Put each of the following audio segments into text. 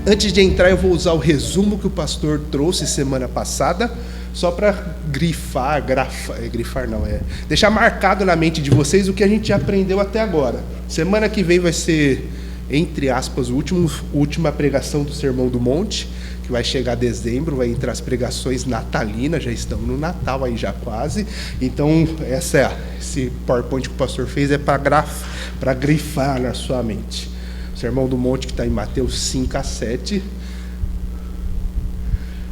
Antes de entrar, eu vou usar o resumo que o pastor trouxe semana passada, só para deixar marcado na mente de vocês o que a gente já aprendeu até agora. Semana que vem vai ser, entre aspas, a última pregação do Sermão do Monte, que vai chegar dezembro, vai entrar as pregações natalinas, já estamos no Natal aí já quase. Então, esse PowerPoint que o pastor fez é para grifar na sua mente. O Sermão do Monte, que está em Mateus 5-7.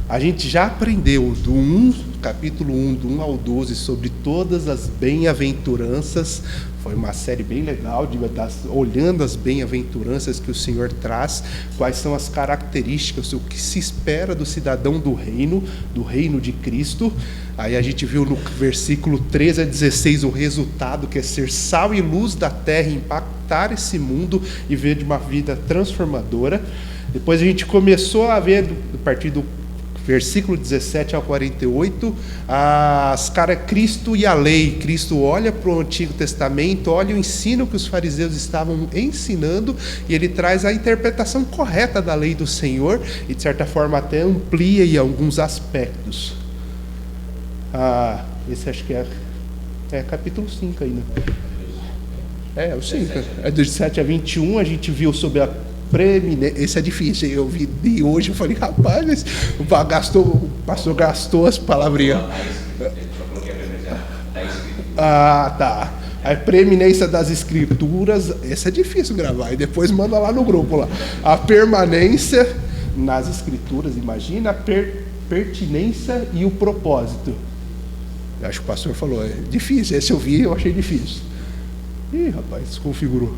A gente já aprendeu capítulo 1, do 1 ao 12, sobre todas as bem-aventuranças. Foi uma série bem legal, olhando as bem-aventuranças que o Senhor traz, quais são as características, o que se espera do cidadão do reino de Cristo. Aí a gente viu no versículo 13 a 16 o resultado, que é ser sal e luz da terra, impactar esse mundo e ver de uma vida transformadora. Depois a gente começou a ver, a partir do versículo 17 ao 48, Cristo e a lei. Cristo olha para o Antigo Testamento, olha o ensino que os fariseus estavam ensinando, e ele traz a interpretação correta da lei do Senhor, e de certa forma até amplia em alguns aspectos. Esse acho que é capítulo 5 ainda. É o 5. É do 17 a 21, a gente viu sobre a preeminência. Esse é difícil, eu vi de hoje, eu falei, rapaz, o pastor gastou as palavrinhas. Tá. A preeminência das escrituras, esse é difícil gravar, e depois manda lá no grupo lá. A permanência nas escrituras, imagina, a pertinência e o propósito. Eu acho que o pastor falou, é difícil, esse eu vi, eu achei difícil. Ih, rapaz, desconfigurou.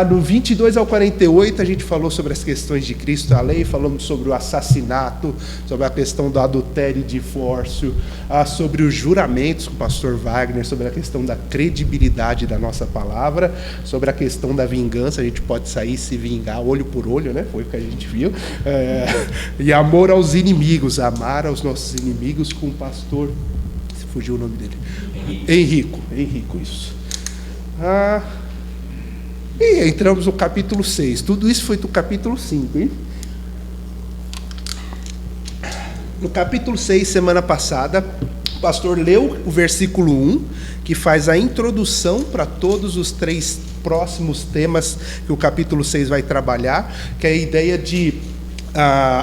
No 22 ao 48 a gente falou sobre as questões de Cristo, a lei, falamos sobre o assassinato, sobre a questão do adultério e divórcio, sobre os juramentos com o pastor Wagner, sobre a questão da credibilidade da nossa palavra, sobre a questão da vingança, a gente pode sair e se vingar olho por olho, né? Foi o que a gente viu, e amor aos inimigos, amar aos nossos inimigos, com o pastor, fugiu o nome dele, Henrico, isso. E entramos no capítulo 6. Tudo isso foi do capítulo 5, hein? No capítulo 6, semana passada, o pastor leu o versículo 1, que faz a introdução para todos os 3 próximos temas que o capítulo 6 vai trabalhar, que é a ideia de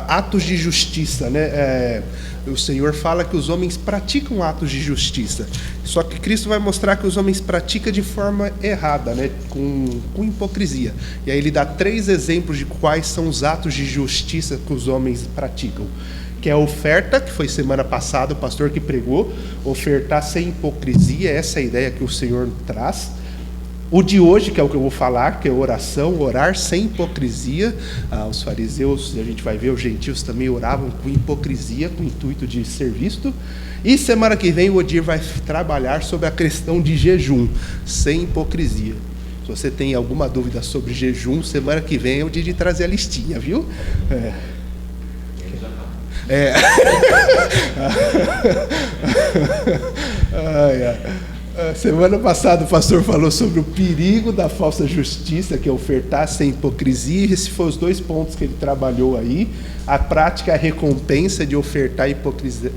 atos de justiça, né? O Senhor fala que os homens praticam atos de justiça, só que Cristo vai mostrar que os homens praticam de forma errada, né? com hipocrisia. E aí ele dá 3 exemplos de quais são os atos de justiça que os homens praticam, que é a oferta, que foi semana passada o pastor que pregou, ofertar sem hipocrisia, essa é a ideia que o Senhor traz. O de hoje, que é o que eu vou falar, que é oração, orar sem hipocrisia. Os fariseus, e a gente vai ver, os gentios também oravam com hipocrisia, com o intuito de ser visto. E semana que vem o Odir vai trabalhar sobre a questão de jejum, sem hipocrisia. Se você tem alguma dúvida sobre jejum, semana que vem é o dia de trazer a listinha, viu? Semana passada o pastor falou sobre o perigo da falsa justiça, que é ofertar sem hipocrisia. Esses foram os 2 pontos que ele trabalhou aí. A prática e a recompensa de ofertar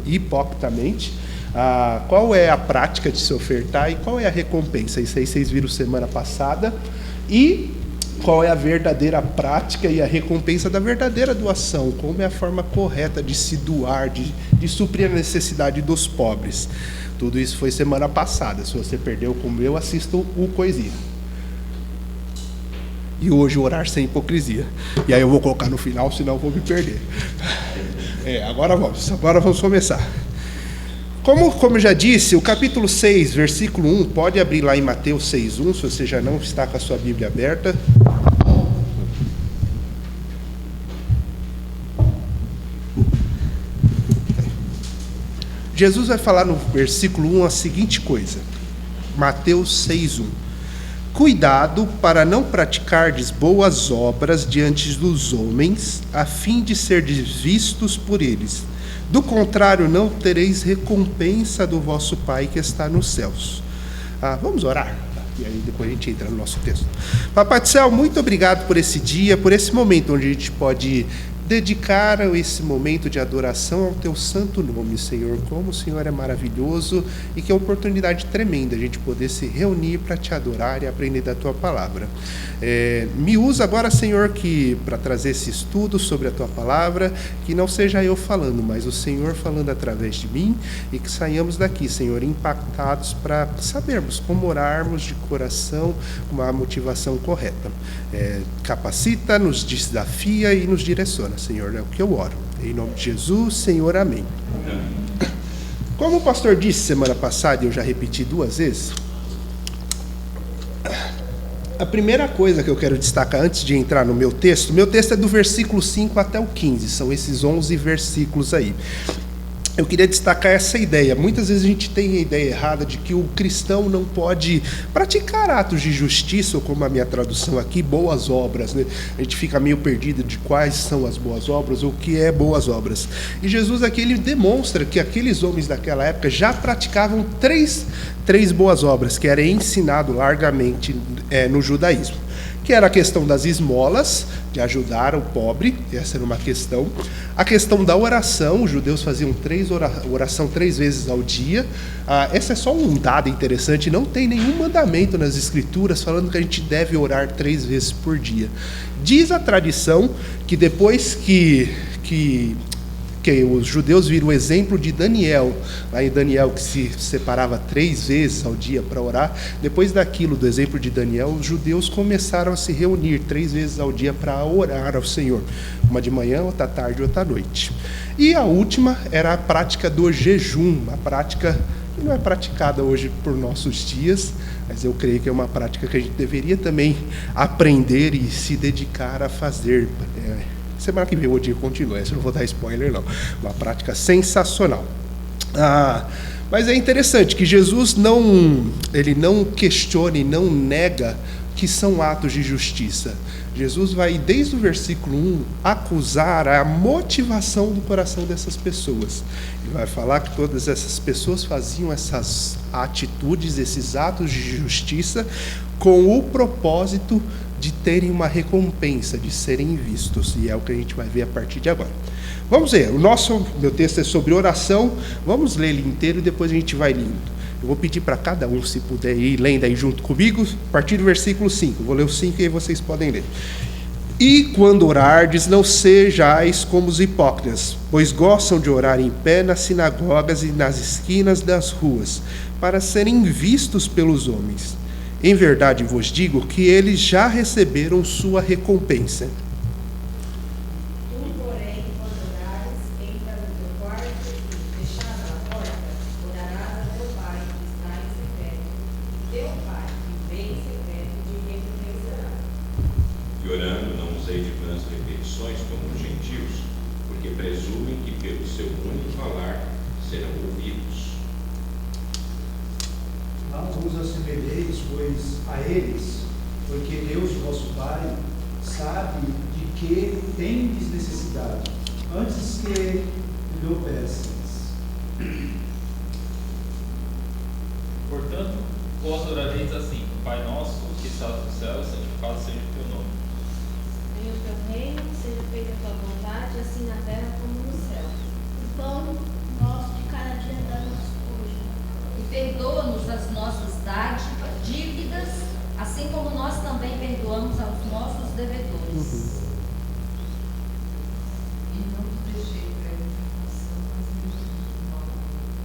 hipocritamente. Qual é a prática de se ofertar e qual é a recompensa? Isso aí vocês viram semana passada. E qual é a verdadeira prática e a recompensa da verdadeira doação? Como é a forma correta de se doar, de suprir a necessidade dos pobres? Tudo isso foi semana passada. Se você perdeu como eu, assista o Coisinha. E hoje orar sem hipocrisia. E aí eu vou colocar no final, senão eu vou me perder. Agora vamos começar. Como eu já disse, o capítulo 6, versículo 1, pode abrir lá em Mateus 6:1, se você já não está com a sua Bíblia aberta. Jesus vai falar no versículo 1 a seguinte coisa, Mateus 6:1. Cuidado para não praticardes boas obras diante dos homens, a fim de serdes vistos por eles. Do contrário, não tereis recompensa do vosso Pai que está nos céus. Vamos orar? E aí depois a gente entra no nosso texto. Papai do Céu, muito obrigado por esse dia, por esse momento onde a gente pode dedicar esse momento de adoração ao Teu santo nome, Senhor. Como o Senhor é maravilhoso e que é uma oportunidade tremenda a gente poder se reunir para Te adorar e aprender da Tua palavra. Me usa agora, Senhor, que para trazer esse estudo sobre a Tua palavra, que não seja eu falando, mas o Senhor falando através de mim, e que saiamos daqui, Senhor, impactados para sabermos como orarmos de coração com a motivação correta. Capacita, nos desafia e nos direciona, Senhor, é o que eu oro. Em nome de Jesus, Senhor, amém. Como o pastor disse semana passada, e eu já repeti 2 vezes, a primeira coisa que eu quero destacar antes de entrar no meu texto é do versículo 5 até o 15, são esses 11 versículos aí. Eu queria destacar essa ideia. Muitas vezes a gente tem a ideia errada de que o cristão não pode praticar atos de justiça, ou como a minha tradução aqui, boas obras, né? A gente fica meio perdido de quais são as boas obras, ou o que é boas obras. E Jesus aqui, ele demonstra que aqueles homens daquela época já praticavam três boas obras, que era ensinado largamente no judaísmo. Que era a questão das esmolas, de ajudar o pobre, essa era uma questão. A questão da oração, os judeus faziam oração 3 vezes ao dia. Esse é só um dado interessante, não tem nenhum mandamento nas Escrituras falando que a gente deve orar 3 vezes por dia. Diz a tradição que depois que os judeus viram o exemplo de Daniel, lá em Daniel, que se separava 3 vezes ao dia para orar, depois daquilo, do exemplo de Daniel, os judeus começaram a se reunir 3 vezes ao dia para orar ao Senhor, uma de manhã, outra tarde, outra noite. E a última era a prática do jejum, uma prática que não é praticada hoje por nossos dias, mas eu creio que é uma prática que a gente deveria também aprender e se dedicar a fazer. Semana que vem o dia continua, eu não vou dar spoiler não, uma prática sensacional. Mas é interessante que Jesus ele não questiona e não nega que são atos de justiça. Jesus vai, desde o versículo 1, acusar a motivação do coração dessas pessoas. Ele vai falar que todas essas pessoas faziam essas atitudes, esses atos de justiça, com o propósito de terem uma recompensa, de serem vistos. E é o que a gente vai ver a partir de agora. Vamos ver, meu texto é sobre oração, vamos ler ele inteiro e depois a gente vai lendo. Eu vou pedir para cada um, se puder ir lendo aí junto comigo, a partir do versículo 5. Vou ler o 5 e aí vocês podem ler. E quando orardes, não sejais como os hipócritas, pois gostam de orar em pé nas sinagogas e nas esquinas das ruas, para serem vistos pelos homens. Em verdade vos digo que eles já receberam sua recompensa. Tu, porém, quando orares, entra no teu quarto e, fechada a porta, orarás a teu Pai que está em secreto. E teu Pai que vem em secreto te recompensará. E orando, não useis de vãs repetições como os gentios, porque presumem que pelo seu muito falar serão ouvidos. Não vos assemelheis, pois, a eles, porque Deus, vosso Pai, sabe de que tendes necessidade, antes que lhe o peças. Portanto, vós orareis assim: Pai nosso, que estás no céu, santificado seja o teu nome. Venha o teu reino, seja feita a tua vontade, assim na terra como no céu. O pão nosso de cada dia dá-nos hoje. E perdoa-nos as nossas dívidas, assim como nós também perdoamos aos nossos devedores. E não nos deixei cair em tentação, mas livra-nos do mal,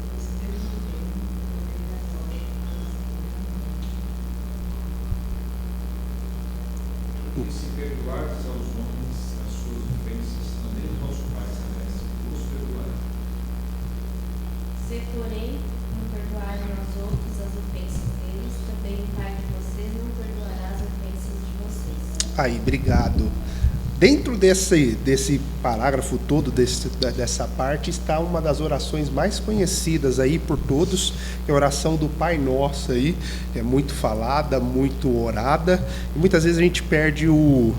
pois teu é o reino, o poder e a glória. E se perdoardes aos homens as suas ofensas, também o vosso Pai celeste vos perdoará. Se, porém, não perdoarem aos outros as ofensas deles, também o Pai de vocês não perdoará as ofensas de vocês. Aí, obrigado. Dentro desse parágrafo todo, dessa parte, está uma das orações mais conhecidas aí por todos, que é a oração do Pai Nosso aí, que é muito falada, muito orada, e muitas vezes a gente perde o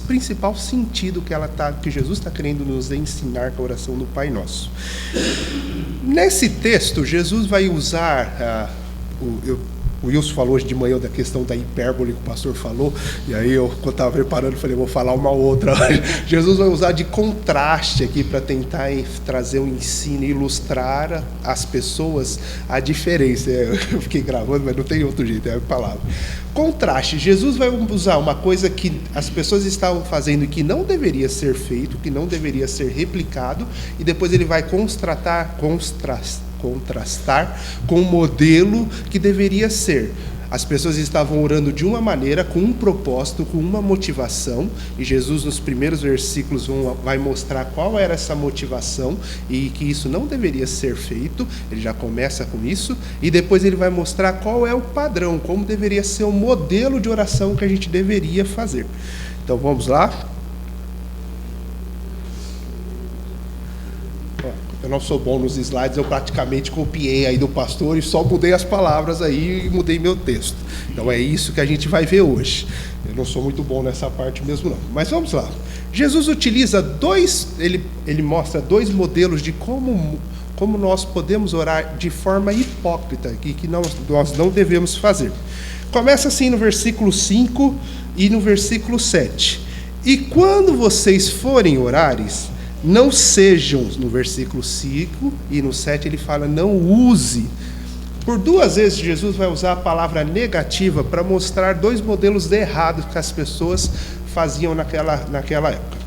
principal sentido que Jesus está querendo nos ensinar com a oração do Pai Nosso. Nesse texto, Jesus vai usar, O Wilson falou hoje de manhã da questão da hipérbole que o pastor falou, e aí eu, quando estava preparando, falei, vou falar uma outra. Jesus vai usar de contraste aqui para tentar trazer um ensino e ilustrar às pessoas a diferença. Eu fiquei gravando, mas não tem outro jeito, é a palavra. Contraste. Jesus vai usar uma coisa que as pessoas estavam fazendo e que não deveria ser feito, que não deveria ser replicado, e depois ele vai contrastar com o modelo que deveria ser. As pessoas estavam orando de uma maneira, com um propósito, com uma motivação, e Jesus nos primeiros versículos vai mostrar qual era essa motivação e que isso não deveria ser feito. Ele já começa com isso, e depois ele vai mostrar qual é o padrão, como deveria ser o modelo de oração que a gente deveria fazer. Então vamos lá. Eu não sou bom nos slides, eu praticamente copiei aí do pastor e só mudei as palavras aí e mudei meu texto. Então é isso que a gente vai ver hoje. Eu não sou muito bom nessa parte mesmo não. Mas vamos lá. Jesus utiliza ele mostra dois modelos de como nós podemos orar de forma hipócrita, que nós não devemos fazer. Começa assim no versículo 5 e no versículo 7. E quando vocês forem orares, não sejam, no versículo 5 e no 7 ele fala, não use. Por duas vezes Jesus vai usar a palavra negativa para mostrar dois modelos errados que as pessoas faziam naquela época.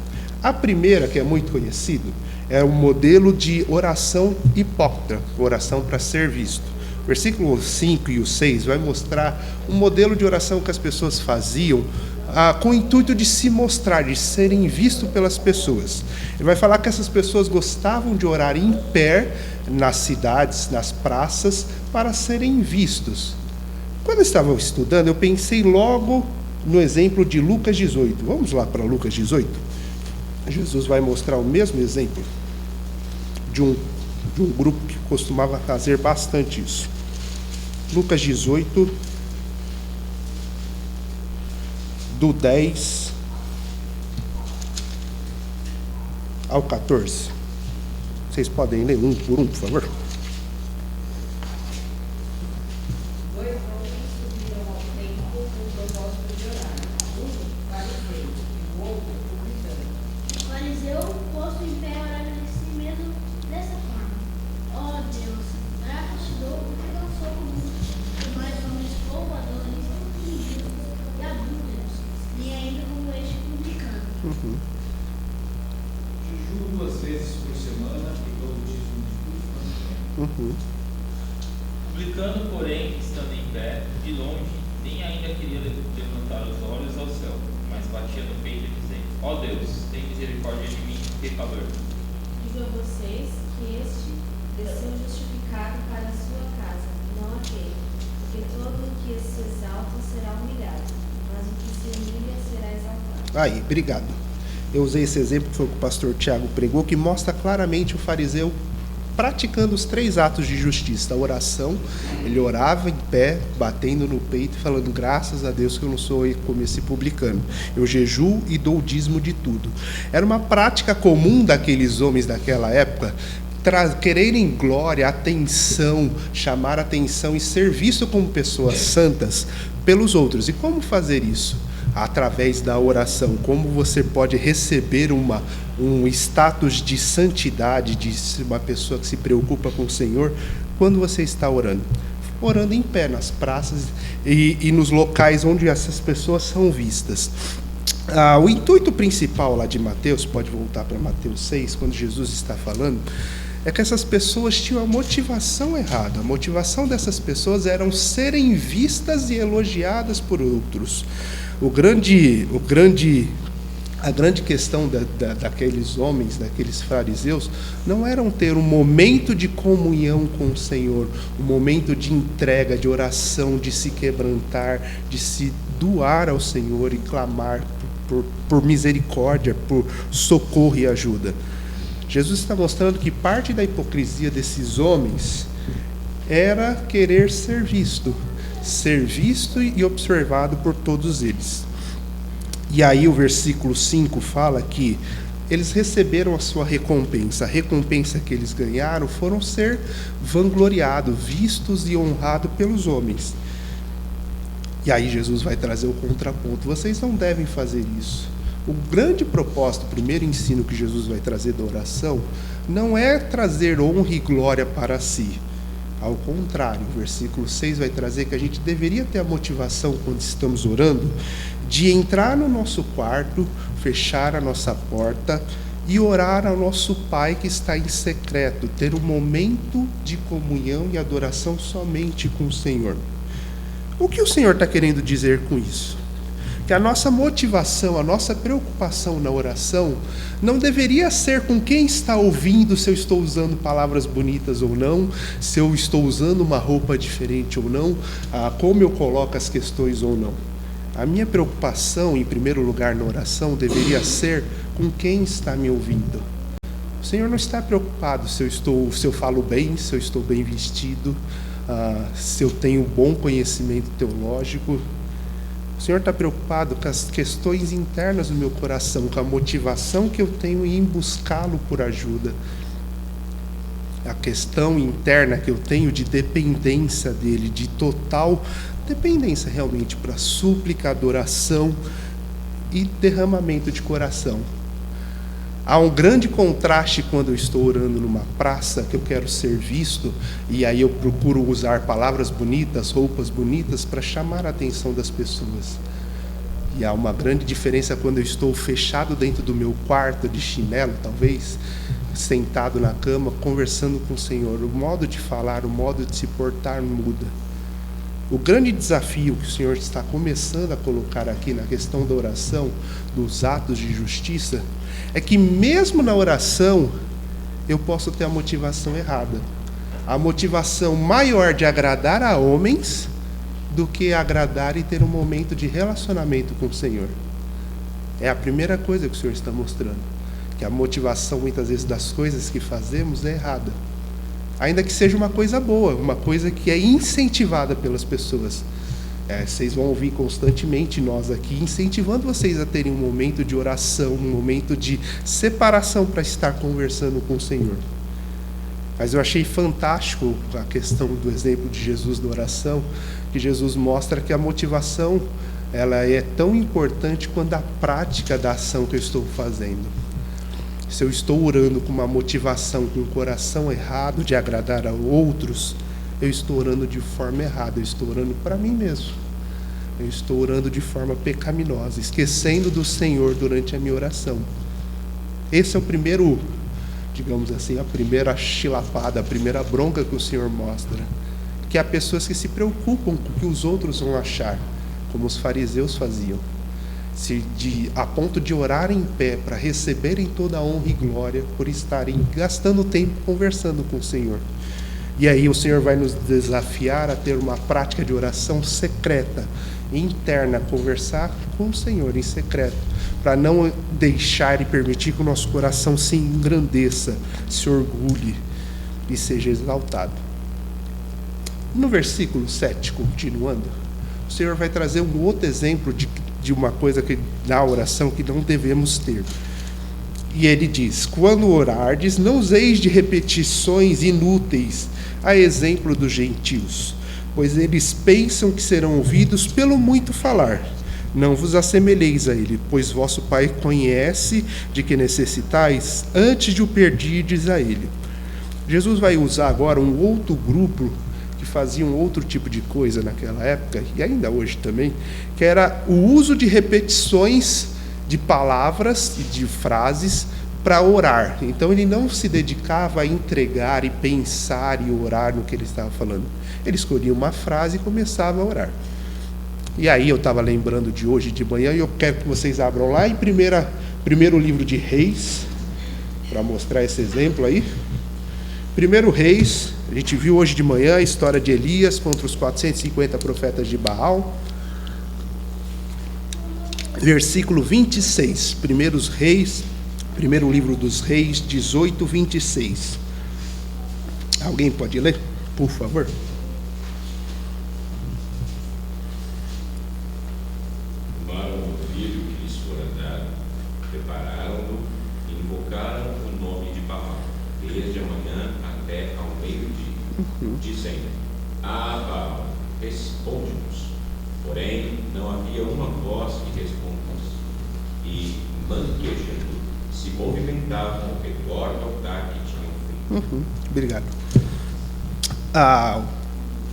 A primeira, que é muito conhecido, é o modelo de oração hipócrita, oração para ser visto. O versículo 5 e o 6 vai mostrar um modelo de oração que as pessoas faziam com o intuito de se mostrar, de serem vistos pelas pessoas. Ele vai falar que essas pessoas gostavam de orar em pé, nas cidades, nas praças, para serem vistos. Quando eu estava estudando, eu pensei logo no exemplo de Lucas 18. Vamos lá para Lucas 18? Jesus vai mostrar o mesmo exemplo de um grupo que costumava fazer bastante isso. Lucas 18, do 10 ao 14. Vocês podem ler um por favor? Dois homens subiram ao templo com o propósito de orar. Um fariseu e o outro publicano. O fariseu, posto em pé, orava em si mesmo dessa forma: ó Deus, graças te dou porque não sou como os mais homens roubadores, injustos e adúlteros, nem ainda como este publicano. Jejuo 2 vezes por semana e dou o dízimo de tudo quanto tenho. Publicano, porém, estando em pé, de longe, nem ainda queria levantar os olhos ao céu, mas batia no peito dizendo: ó Deus, tem misericórdia de mim, pecador. Digo a vocês que este desceu justificado para a sua casa, não aquele. Porque todo o que se exalta será humilhado, mas o que se humilha será exaltado. Aí, obrigado. Eu usei esse exemplo que foi o que o pastor Tiago pregou, que mostra claramente o fariseu praticando os 3 atos de justiça. A oração, ele orava em pé, batendo no peito e falando: graças a Deus que eu não sou como esse publicano. Eu jejuo e dou o dízimo de tudo. Era uma prática comum daqueles homens daquela época, quererem glória, atenção, chamar atenção e ser visto como pessoas santas pelos outros. E como fazer isso? Através da oração. Como você pode receber um status de santidade, de uma pessoa que se preocupa com o Senhor, quando você está orando? Orando em pé, nas praças e nos locais onde essas pessoas são vistas. O intuito principal lá de Mateus, pode voltar para Mateus 6, quando Jesus está falando, é que essas pessoas tinham a motivação errada. A motivação dessas pessoas eram serem vistas e elogiadas por outros. A grande questão daqueles homens, daqueles fariseus, não era ter um momento de comunhão com o Senhor, um momento de entrega, de oração, de se quebrantar, de se doar ao Senhor e clamar por misericórdia, por socorro e ajuda. Jesus está mostrando que parte da hipocrisia desses homens era querer ser visto e observado por todos eles. E aí o versículo 5 fala que eles receberam a sua recompensa. A recompensa que eles ganharam foram ser vangloriados, vistos e honrados pelos homens. E aí Jesus vai trazer o contraponto. Vocês não devem fazer isso. O grande propósito, o primeiro ensino que Jesus vai trazer da oração, não é trazer honra e glória para si. Ao contrário, o versículo 6 vai trazer que a gente deveria ter a motivação, quando estamos orando, de entrar no nosso quarto, fechar a nossa porta e orar ao nosso Pai que está em secreto, ter um momento de comunhão e adoração somente com o Senhor. O que o Senhor está querendo dizer com isso? Que a nossa motivação, a nossa preocupação na oração não deveria ser com quem está ouvindo, se eu estou usando palavras bonitas ou não, se eu estou usando uma roupa diferente ou não, como eu coloco as questões ou não. A minha preocupação, em primeiro lugar, na oração, deveria ser com quem está me ouvindo. O Senhor não está preocupado se eu falo bem, se eu estou bem vestido, se eu tenho bom conhecimento teológico. O Senhor está preocupado com as questões internas do meu coração, com a motivação que eu tenho em buscá-lo por ajuda. A questão interna que eu tenho de dependência dele, de total dependência realmente para súplica, adoração e derramamento de coração. Há um grande contraste quando eu estou orando numa praça, que eu quero ser visto, e aí eu procuro usar palavras bonitas, roupas bonitas, para chamar a atenção das pessoas. E há uma grande diferença quando eu estou fechado dentro do meu quarto, de chinelo talvez, sentado na cama, conversando com o Senhor. O modo de falar, o modo de se portar muda. O grande desafio que o Senhor está começando a colocar aqui na questão da oração, dos atos de justiça, é que mesmo na oração eu posso ter a motivação errada. A motivação maior de agradar a homens do que agradar e ter um momento de relacionamento com o Senhor. É a primeira coisa que o Senhor está mostrando, que a motivação muitas vezes das coisas que fazemos é errada. Ainda que seja uma coisa boa, uma coisa que é incentivada pelas pessoas. Vocês vão ouvir constantemente nós aqui incentivando vocês a terem um momento de oração, um momento de separação para estar conversando com o Senhor. Mas eu achei fantástico a questão do exemplo de Jesus da oração, que Jesus mostra que a motivação ela é tão importante quanto a prática da ação que eu estou fazendo. Se eu estou orando com uma motivação, com um coração errado de agradar a outros, eu estou orando de forma errada, eu estou orando para mim mesmo. Eu estou orando de forma pecaminosa, esquecendo do Senhor durante a minha oração. Esse é o primeiro, digamos assim, a primeira chilapada, a primeira bronca que o Senhor mostra. Que há pessoas que se preocupam com o que os outros vão achar, como os fariseus faziam. A ponto de orar em pé para receberem toda a honra e glória por estarem gastando tempo conversando com o Senhor. E aí o Senhor vai nos desafiar a ter uma prática de oração secreta, interna, conversar com o Senhor em secreto, para não deixar e permitir que o nosso coração se engrandeça, se orgulhe e seja exaltado. No versículo 7, continuando, o Senhor vai trazer um outro exemplo de uma coisa que na oração que não devemos ter. E ele diz: quando orardes, não useis de repetições inúteis, a exemplo dos gentios, pois eles pensam que serão ouvidos pelo muito falar. Não vos assemelheis a ele, pois vosso Pai conhece de que necessitais antes de o pedirdes a ele. Jesus vai usar agora um outro grupo que fazia um outro tipo de coisa naquela época, e ainda hoje também, que era o uso de repetições de palavras e de frases para orar. Então ele não se dedicava a entregar e pensar e orar no que ele estava falando. Ele escolhia uma frase e começava a orar. E aí eu estava lembrando de hoje de manhã, e eu quero que vocês abram lá em primeiro livro de Reis, para mostrar esse exemplo aí. Primeiro Reis, a gente viu hoje de manhã a história de Elias contra os 450 profetas de Baal. Versículo 26, primeiro livro dos Reis, 18, 26. Alguém pode ler, por favor? Tomaram o filho que lhes fora dado, prepararam-no e invocaram o nome de Baal, desde a manhã até ao meio-dia, dizendo: Baal, responde-nos. Porém, não havia uma voz que respondesse, e, manquejando, se movimentavam ao redor do altar que tinham feito. Obrigado.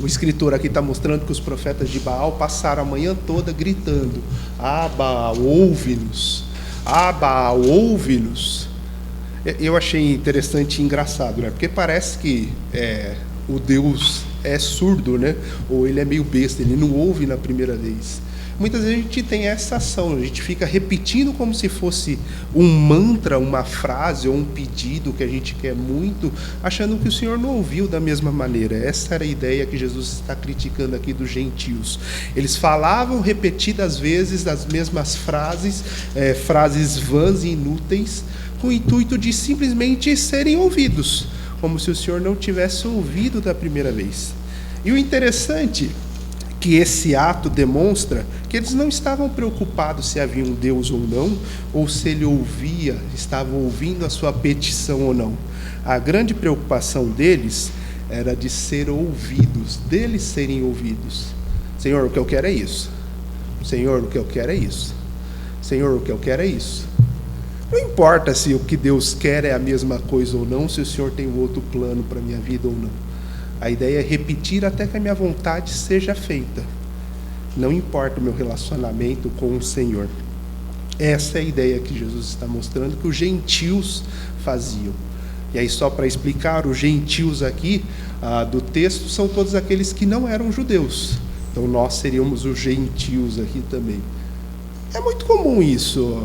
O escritor aqui está mostrando que os profetas de Baal passaram a manhã toda gritando: "Ah, Baal, ouve-nos! Ah, Baal, ouve-nos!" Eu achei interessante e engraçado, né? Porque parece que o Deus é surdo, né? Ou ele é meio besta, ele não ouve na primeira vez. Muitas vezes a gente tem essa ação, a gente fica repetindo como se fosse um mantra, uma frase ou um pedido que a gente quer muito, achando que o Senhor não ouviu da mesma maneira. Essa era a ideia que Jesus está criticando aqui dos gentios. Eles falavam repetidas vezes as mesmas frases, frases vãs e inúteis, com o intuito de simplesmente serem ouvidos, como se o Senhor não tivesse ouvido da primeira vez. E o interessante que esse ato demonstra que eles não estavam preocupados se havia um Deus ou não, ou se ele estava ouvindo a sua petição ou não. A grande preocupação deles era de ser ouvidos, deles serem ouvidos. Senhor, o que eu quero é isso. Senhor, o que eu quero é isso. Senhor, o que eu quero é isso. Não importa se o que Deus quer é a mesma coisa ou não, se o Senhor tem um outro plano para a minha vida ou não. A ideia é repetir até que a minha vontade seja feita. Não importa o meu relacionamento com o Senhor. Essa é a ideia que Jesus está mostrando que os gentios faziam. E aí, só para explicar, os gentios aqui do texto são todos aqueles que não eram judeus. Então nós seríamos os gentios aqui também. É muito comum isso.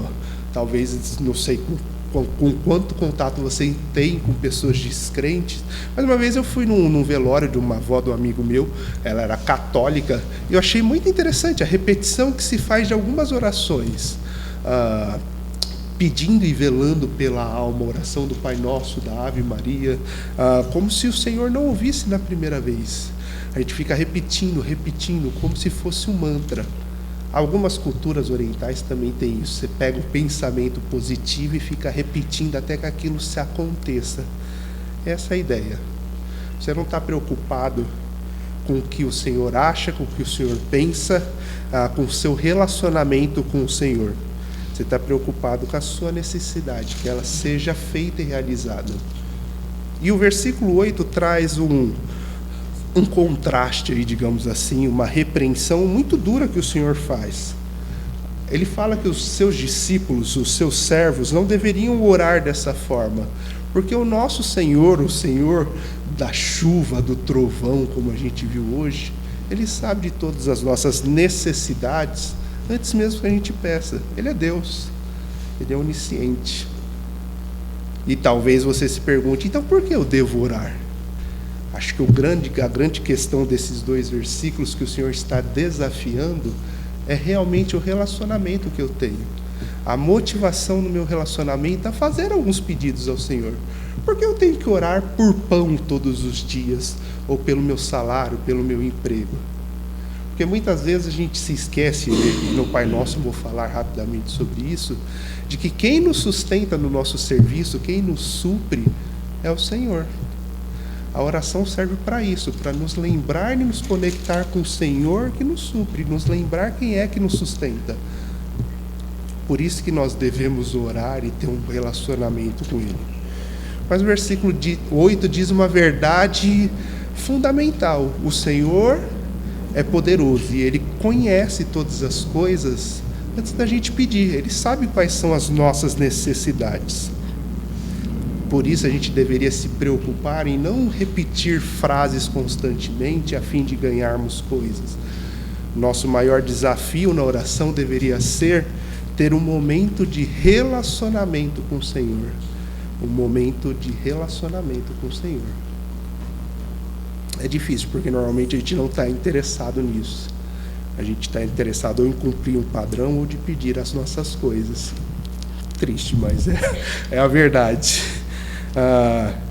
Talvez, não sei com quanto contato você tem com pessoas descrentes, mas uma vez eu fui num velório de uma avó do amigo meu, ela era católica, e eu achei muito interessante a repetição que se faz de algumas orações, pedindo e velando pela alma, a oração do Pai Nosso, da Ave Maria, como se o Senhor não ouvisse na primeira vez. A gente fica repetindo, como se fosse um mantra. Algumas culturas orientais também têm isso. Você pega o pensamento positivo e fica repetindo até que aquilo se aconteça. Essa é a ideia. Você não está preocupado com o que o Senhor acha, com o que o Senhor pensa, com o seu relacionamento com o Senhor. Você está preocupado com a sua necessidade, que ela seja feita e realizada. E o versículo 8 traz um contraste aí, digamos assim, uma repreensão muito dura que o Senhor faz. Ele fala que os seus discípulos, os seus servos, não deveriam orar dessa forma, porque o nosso Senhor, o Senhor da chuva, do trovão, como a gente viu hoje, Ele sabe de todas as nossas necessidades, antes mesmo que a gente peça. Ele é Deus, Ele é onisciente. E talvez você se pergunte, então por que eu devo orar? Acho que a grande questão desses dois versículos que o Senhor está desafiando é realmente o relacionamento que eu tenho. A motivação no meu relacionamento a fazer alguns pedidos ao Senhor. Por que eu tenho que orar por pão todos os dias? Ou pelo meu salário, pelo meu emprego? Porque muitas vezes a gente se esquece, e no Pai Nosso eu vou falar rapidamente sobre isso, de que quem nos sustenta no nosso serviço, quem nos supre, é o Senhor. A oração serve para isso, para nos lembrar e nos conectar com o Senhor que nos supre, nos lembrar quem é que nos sustenta. Por isso que nós devemos orar e ter um relacionamento com Ele. Mas o versículo 8 diz uma verdade fundamental. O Senhor é poderoso e Ele conhece todas as coisas antes da gente pedir. Ele sabe quais são as nossas necessidades. Por isso a gente deveria se preocupar em não repetir frases constantemente a fim de ganharmos coisas. Nosso maior desafio na oração deveria ser ter um momento de relacionamento com o Senhor. Um momento de relacionamento com o Senhor. É difícil, porque normalmente a gente não está interessado nisso. A gente está interessado ou em cumprir um padrão ou de pedir as nossas coisas. Triste, mas é a verdade.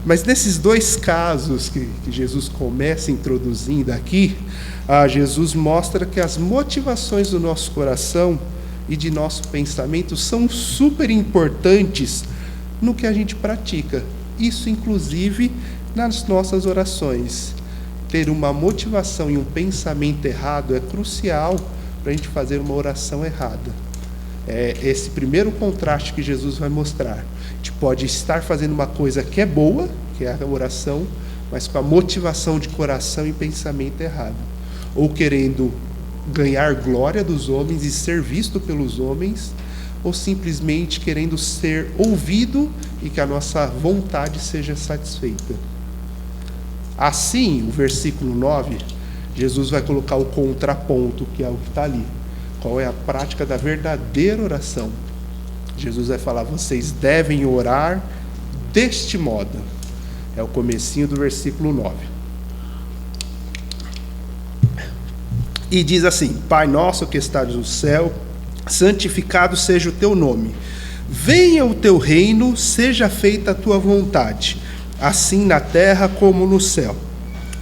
Mas nesses dois casos que Jesus começa introduzindo aqui, Jesus mostra que as motivações do nosso coração e de nosso pensamento são super importantes no que a gente pratica. Isso, inclusive, nas nossas orações. Ter uma motivação e um pensamento errado é crucial para a gente fazer uma oração errada. É esse primeiro contraste que Jesus vai mostrar. A gente pode estar fazendo uma coisa que é boa, que é a oração, mas com a motivação de coração e pensamento errado. Ou querendo ganhar glória dos homens e ser visto pelos homens, ou simplesmente querendo ser ouvido e que a nossa vontade seja satisfeita. Assim, o versículo 9, Jesus vai colocar o contraponto, que é o que está ali. Qual é a prática da verdadeira oração? Jesus vai falar, vocês devem orar deste modo. É o comecinho do versículo 9. E diz assim, Pai nosso que estás no céu, santificado seja o teu nome. Venha o teu reino, seja feita a tua vontade, assim na terra como no céu.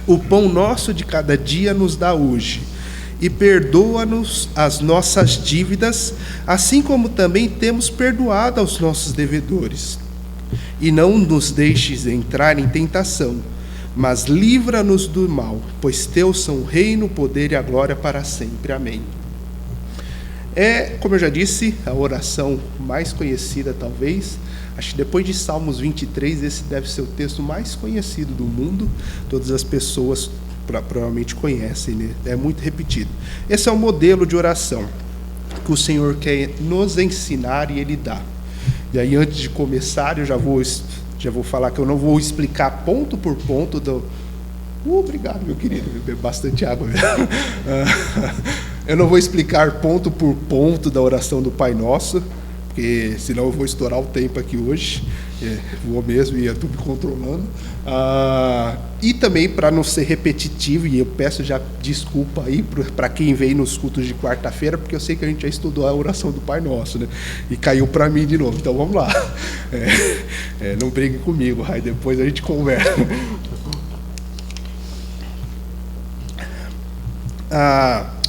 O pão nosso de cada dia nos dá hoje. E perdoa-nos as nossas dívidas, assim como também temos perdoado aos nossos devedores. E não nos deixes entrar em tentação, mas livra-nos do mal, pois teus são o reino, o poder e a glória para sempre. Amém. É, como eu já disse, a oração mais conhecida talvez. Acho que depois de Salmos 23, esse deve ser o texto mais conhecido do mundo. Todas as pessoas provavelmente conhecem, né? É muito repetido. Esse é o modelo de oração que o Senhor quer nos ensinar e Ele dá. E aí, antes de começar, eu já vou falar que eu não vou explicar ponto por ponto do... obrigado, meu querido, beber bastante água. Eu não vou explicar ponto por ponto da oração do Pai Nosso, porque senão eu vou estourar o tempo aqui hoje. Vou mesmo e eu estou me controlando. E também para não ser repetitivo, e eu peço já desculpa aí para quem vem nos cultos de quarta-feira, porque eu sei que a gente já estudou a oração do Pai Nosso, né? E caiu para mim de novo. Então vamos lá. Não brigue comigo, aí depois a gente conversa.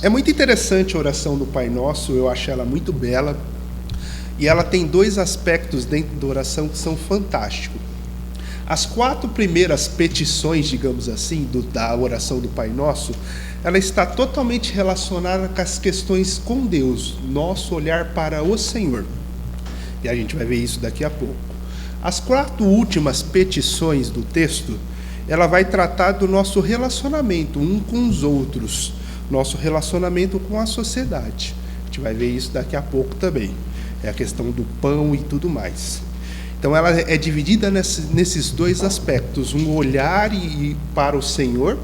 É muito interessante a oração do Pai Nosso, eu acho ela muito bela. E ela tem dois aspectos dentro da oração que são fantásticos. As 4 primeiras petições, digamos assim, da oração do Pai Nosso, ela está totalmente relacionada com as questões com Deus, nosso olhar para o Senhor. E a gente vai ver isso daqui a pouco. As 4 últimas petições do texto, ela vai tratar do nosso relacionamento um com os outros, nosso relacionamento com a sociedade. A gente vai ver isso daqui a pouco também. É a questão do pão e tudo mais. Então ela é dividida nesses dois aspectos, um olhar para o Senhor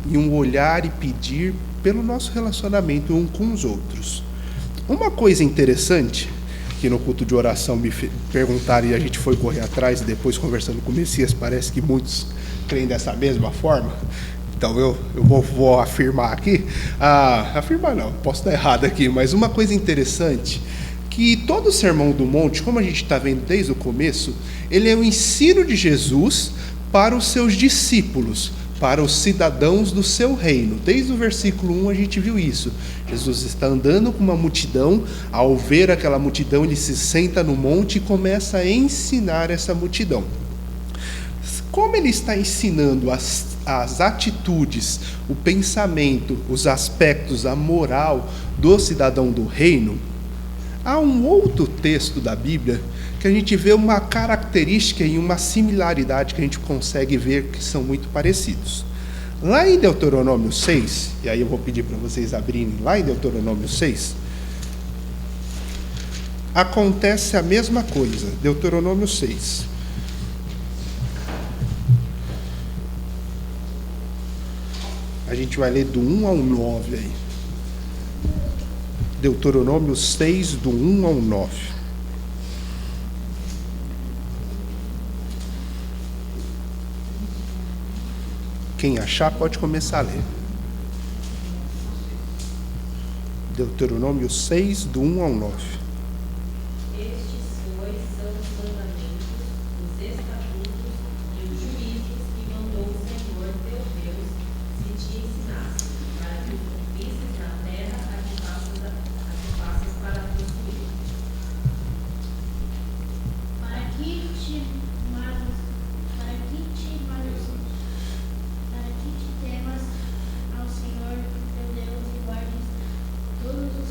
e um olhar e pedir pelo nosso relacionamento um com os outros. Uma coisa interessante, que no culto de oração me perguntaram e a gente foi correr atrás, e depois conversando com o Messias, parece que muitos creem dessa mesma forma. Então eu vou afirmar aqui, afirmar não, posso estar errado aqui, mas uma coisa interessante, que todo o Sermão do Monte, como a gente está vendo desde o começo, ele é o ensino de Jesus para os seus discípulos, para os cidadãos do seu reino. Desde o versículo 1 a gente viu isso. Jesus está andando com uma multidão, ao ver aquela multidão ele se senta no monte e começa a ensinar essa multidão. Como ele está ensinando as atitudes, o pensamento, os aspectos, a moral do cidadão do reino, há um outro texto da Bíblia que a gente vê uma característica e uma similaridade que a gente consegue ver que são muito parecidos. Lá em Deuteronômio 6, e aí eu vou pedir para vocês abrirem lá em Deuteronômio 6, acontece a mesma coisa. Deuteronômio 6. A gente vai ler do 1 ao 9 aí. Deuteronômio 6, do 1 ao 9. Quem achar pode começar a ler. Deuteronômio 6, do 1 ao 9. Estes, pois, são os mandamentos, os estatutos e os juízos que mandou o Senhor teu Deus se te ensinasse, para que os cumprisses na terra a que passes para possuir. Para que temas ao Senhor teu Deus e guardes todos os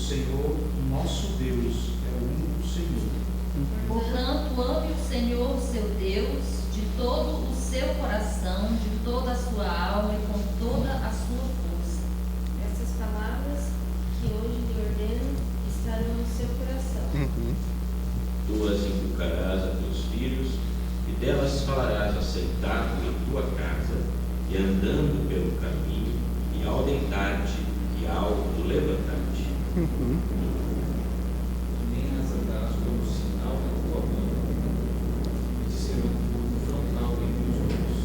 Senhor, o nosso Deus, é o único Senhor. Portanto, ame o Senhor, seu Deus, de todo o seu coração, de toda a sua alma e com toda a sua força. Essas palavras que hoje lhe ordeno estarão no seu coração. Tu as inculcarás a teus filhos, e delas falarás assentado em tua casa, e andando pelo caminho, e ao deitar-te, e ao levantar-te. Nem as andarás como sinal na tua mão, e te serão por frontal entre os olhos.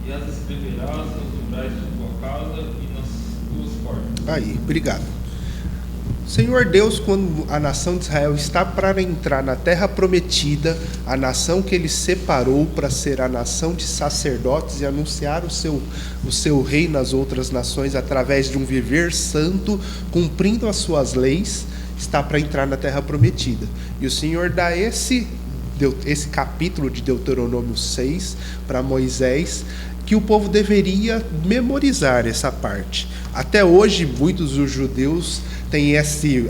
E as escreverás nos umbrais de tua casa e nas tuas portas. Aí, obrigado. Senhor Deus, quando a nação de Israel está para entrar na terra prometida, a nação que ele separou para ser a nação de sacerdotes e anunciar o seu rei nas outras nações através de um viver santo, cumprindo as suas leis, está para entrar na terra prometida. E o Senhor dá esse capítulo de Deuteronômio 6 para Moisés, que o povo deveria memorizar essa parte. Até hoje, muitos dos judeus têm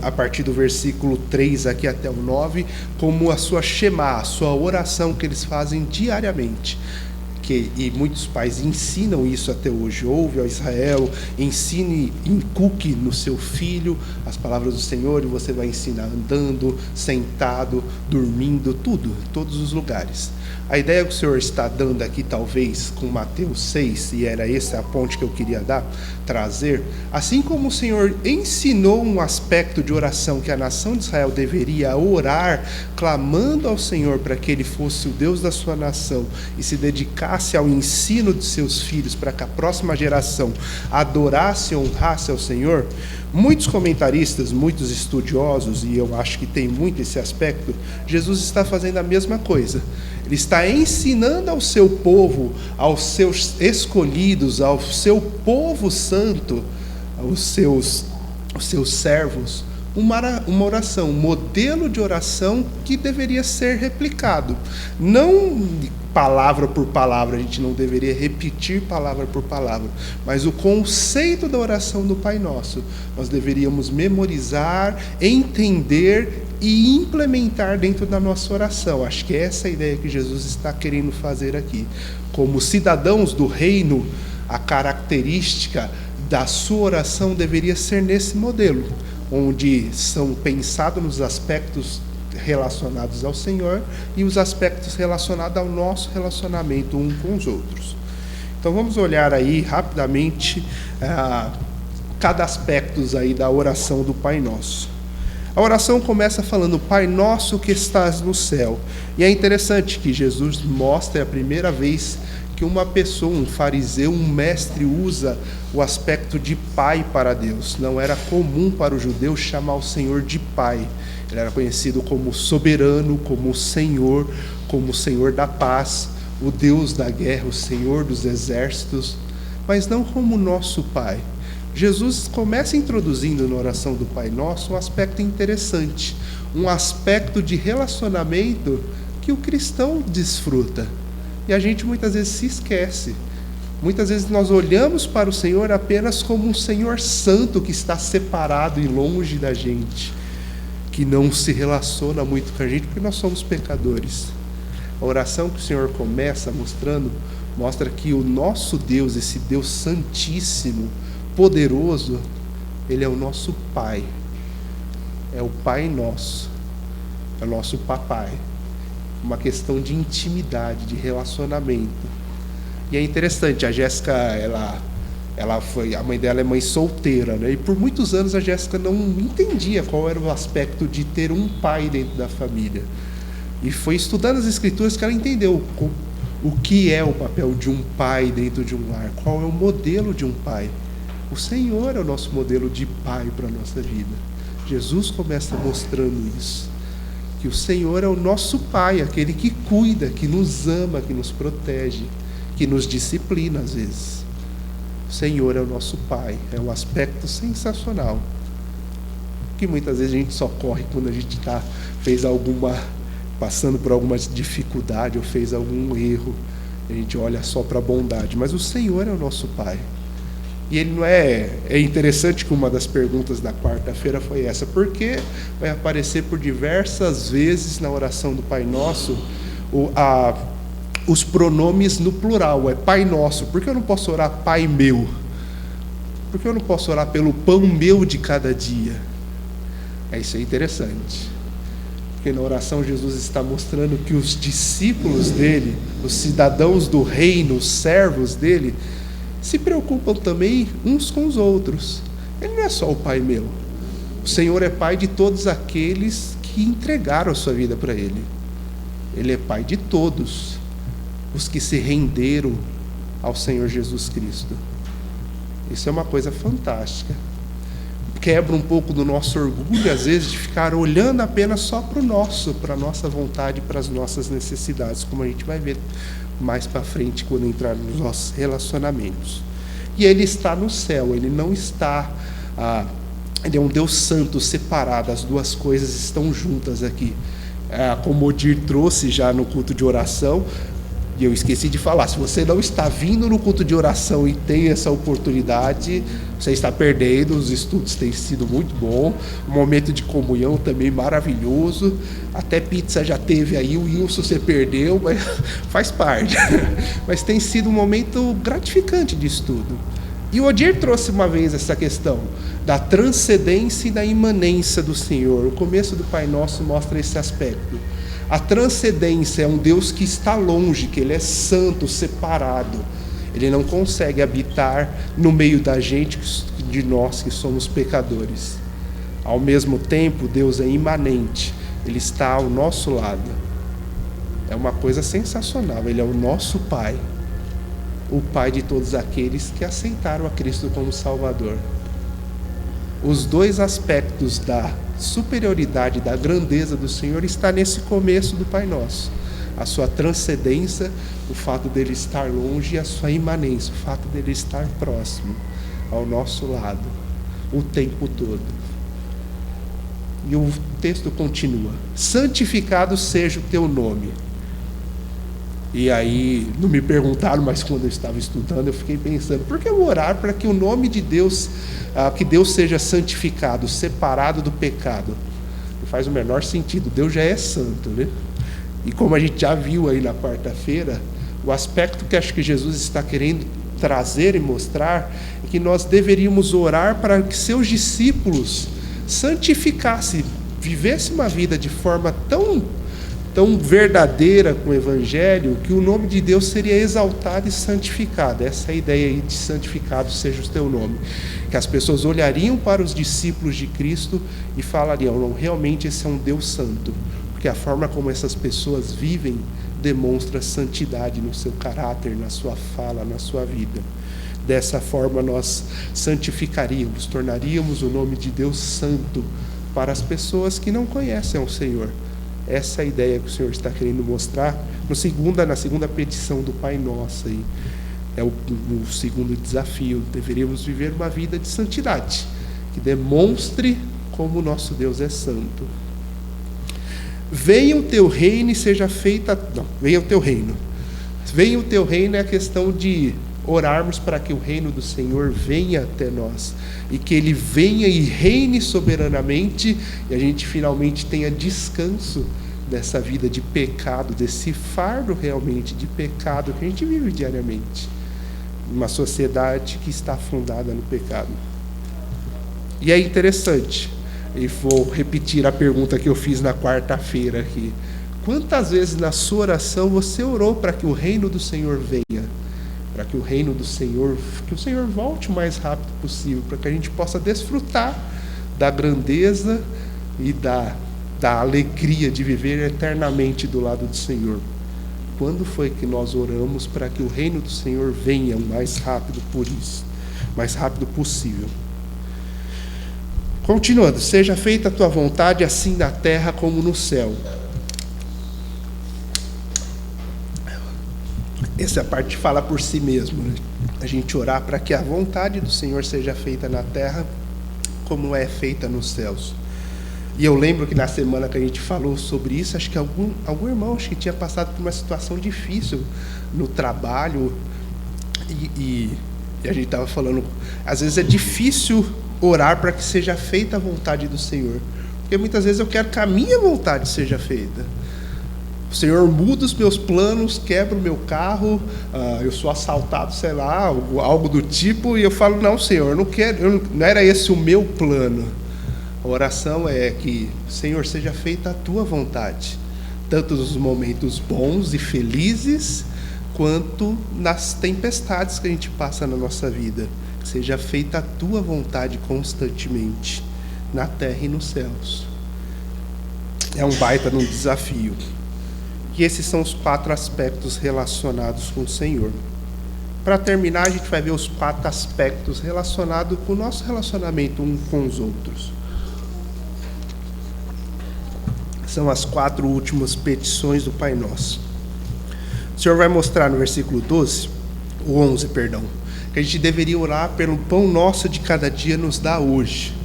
a partir do versículo 3 aqui até o 9, como a sua Shema, a sua oração que eles fazem diariamente. E muitos pais ensinam isso até hoje. Ouve, ó Israel, ensine, inculque no seu filho as palavras do Senhor, e você vai ensinar andando, sentado, dormindo, todos os lugares. A ideia que o Senhor está dando aqui, talvez, com Mateus 6, e era essa a ponte que eu queria trazer, assim como o Senhor ensinou um aspecto de oração que a nação de Israel deveria orar, clamando ao Senhor para que Ele fosse o Deus da sua nação e se dedicasse ao ensino de seus filhos para que a próxima geração adorasse e honrasse ao Senhor, muitos comentaristas, muitos estudiosos, e eu acho que tem muito esse aspecto, Jesus está fazendo a mesma coisa. Ele está ensinando ao seu povo, aos seus escolhidos, ao seu povo santo, aos seus servos, uma oração, um modelo de oração que deveria ser replicado. Não palavra por palavra, a gente não deveria repetir palavra por palavra, mas o conceito da oração do Pai Nosso, nós deveríamos memorizar, entender e implementar dentro da nossa oração. Acho que é essa a ideia que Jesus está querendo fazer aqui. Como cidadãos do reino, a característica da sua oração deveria ser nesse modelo, onde são pensados nos aspectos relacionados ao Senhor e os aspectos relacionados ao nosso relacionamento um com os outros. Então vamos olhar aí rapidamente cada aspecto aí da oração do Pai Nosso. A oração começa falando: Pai Nosso que estás no céu. E é interessante que Jesus mostra a primeira vez que uma pessoa, um fariseu, um mestre, usa o aspecto de pai para Deus. Não era comum para o judeu chamar o Senhor de pai. Ele era conhecido como soberano, como Senhor da paz, o Deus da guerra, o Senhor dos exércitos, mas não como nosso Pai. Jesus começa introduzindo na oração do Pai Nosso um aspecto interessante, um aspecto de relacionamento que o cristão desfruta. E a gente muitas vezes se esquece. Muitas vezes nós olhamos para o Senhor apenas como um Senhor santo que está separado e longe da gente, que não se relaciona muito com a gente porque nós somos pecadores. A oração que o Senhor começa mostra que o nosso Deus, esse Deus santíssimo, poderoso, Ele é o nosso Pai, é o Pai Nosso, é o nosso papai. Uma questão de intimidade, de relacionamento. E é interessante, a Jéssica, a mãe dela é mãe solteira, né? E por muitos anos a Jéssica não entendia qual era o aspecto de ter um pai dentro da família. E foi estudando as Escrituras que ela entendeu o que é o papel de um pai dentro de um lar, qual é o modelo de um pai. O Senhor é o nosso modelo de pai para a nossa vida. Jesus começa mostrando isso, que o Senhor é o nosso Pai, aquele que cuida, que nos ama, que nos protege, que nos disciplina às vezes. O Senhor é o nosso Pai, é um aspecto sensacional, que muitas vezes a gente só corre quando a gente passando por alguma dificuldade ou fez algum erro, a gente olha só para a bondade, mas o Senhor é o nosso Pai. E ele não é interessante que uma das perguntas da quarta-feira foi essa: por que vai aparecer por diversas vezes na oração do Pai Nosso os pronomes no plural? É Pai Nosso. Por que eu não posso orar Pai meu? Por que eu não posso orar pelo pão meu de cada dia? Isso é interessante. Porque na oração Jesus está mostrando que os discípulos dele, os cidadãos do reino, os servos dele, se preocupam também uns com os outros. Ele não é só o Pai meu. O Senhor é Pai de todos aqueles que entregaram a sua vida para Ele. Ele é Pai de todos os que se renderam ao Senhor Jesus Cristo. Isso é uma coisa fantástica. Quebra um pouco do nosso orgulho, às vezes, de ficar olhando apenas só para o nosso, para a nossa vontade, para as nossas necessidades, como a gente vai ver mais para frente quando entrar nos nossos relacionamentos. E Ele está no céu, Ele não está... Ele é um Deus santo, separado, as duas coisas estão juntas aqui. Como o Odir trouxe já no culto de oração, e eu esqueci de falar, se você não está vindo no culto de oração e tem essa oportunidade, você está perdendo. Os estudos têm sido muito bons, o momento de comunhão também maravilhoso, até pizza já teve aí, o Wilson você perdeu, mas faz parte. Mas tem sido um momento gratificante de estudo. E o Odir trouxe uma vez essa questão da transcendência e da imanência do Senhor. O começo do Pai Nosso mostra esse aspecto. A transcendência é um Deus que está longe, que Ele é santo, separado. Ele não consegue habitar no meio da gente, de nós que somos pecadores. Ao mesmo tempo, Deus é imanente, Ele está ao nosso lado. É uma coisa sensacional, Ele é o nosso Pai, o Pai de todos aqueles que aceitaram a Cristo como Salvador. Os dois aspectos da superioridade, da grandeza do Senhor está nesse começo do Pai Nosso. A sua transcendência, o fato dele estar longe, e a sua imanência, o fato dele estar próximo, ao nosso lado, o tempo todo. E o texto continua: santificado seja o teu nome. E aí, não me perguntaram, mas quando eu estava estudando, eu fiquei pensando, por que eu orar para que o nome de Deus, que Deus seja santificado, separado do pecado? Não faz o menor sentido, Deus já é santo, né? E como a gente já viu aí na quarta-feira, o aspecto que acho que Jesus está querendo trazer e mostrar é que nós deveríamos orar para que seus discípulos santificassem, vivessem uma vida de forma tão verdadeira com o Evangelho, que o nome de Deus seria exaltado e santificado. Essa é a ideia aí de santificado seja o teu nome. Que as pessoas olhariam para os discípulos de Cristo e falariam, não, realmente esse é um Deus santo. Porque a forma como essas pessoas vivem demonstra santidade no seu caráter, na sua fala, na sua vida. Dessa forma nós santificaríamos, tornaríamos o nome de Deus santo para as pessoas que não conhecem o Senhor. Essa é a ideia que o Senhor está querendo mostrar na segunda petição do Pai Nosso. Aí. É o segundo desafio. Deveríamos viver uma vida de santidade, que demonstre como o nosso Deus é santo. Venha o teu reino e seja feita... Não, venha o teu reino. Venha o teu reino é a questão de orarmos para que o reino do Senhor venha até nós. E que Ele venha e reine soberanamente, e a gente finalmente tenha descanso dessa vida de pecado, desse fardo realmente de pecado que a gente vive diariamente. Uma sociedade que está fundada no pecado. E é interessante, e vou repetir a pergunta que eu fiz na quarta-feira aqui. Quantas vezes na sua oração você orou para que o reino do Senhor venha? Para que o reino do Senhor, que o Senhor volte o mais rápido possível, para que a gente possa desfrutar da grandeza e da alegria de viver eternamente do lado do Senhor. Quando foi que nós oramos para que o reino do Senhor venha o mais rápido possível? Continuando, seja feita a tua vontade assim na terra como no céu. Essa parte fala por si mesmo, né? A gente orar para que a vontade do Senhor seja feita na terra como é feita nos céus. E eu lembro que na semana que a gente falou sobre isso, acho que algum irmão acho que tinha passado por uma situação difícil no trabalho e E a gente estava falando, às vezes é difícil orar para que seja feita a vontade do Senhor. Porque muitas vezes eu quero que a minha vontade seja feita. O Senhor muda os meus planos, quebra o meu carro, eu sou assaltado, sei lá, algo do tipo, e eu falo, não, Senhor, eu não quero, não era esse o meu plano. A oração é que, Senhor, seja feita a tua vontade, tanto nos momentos bons e felizes, quanto nas tempestades que a gente passa na nossa vida. Que seja feita a tua vontade constantemente, na terra e nos céus. É um baita de um desafio. E esses são os 4 aspectos relacionados com o Senhor. Para terminar, a gente vai ver os 4 aspectos relacionados com o nosso relacionamento uns com os outros. São as 4 últimas petições do Pai Nosso. O Senhor vai mostrar no versículo 11, que a gente deveria orar pelo pão nosso de cada dia nos dá hoje.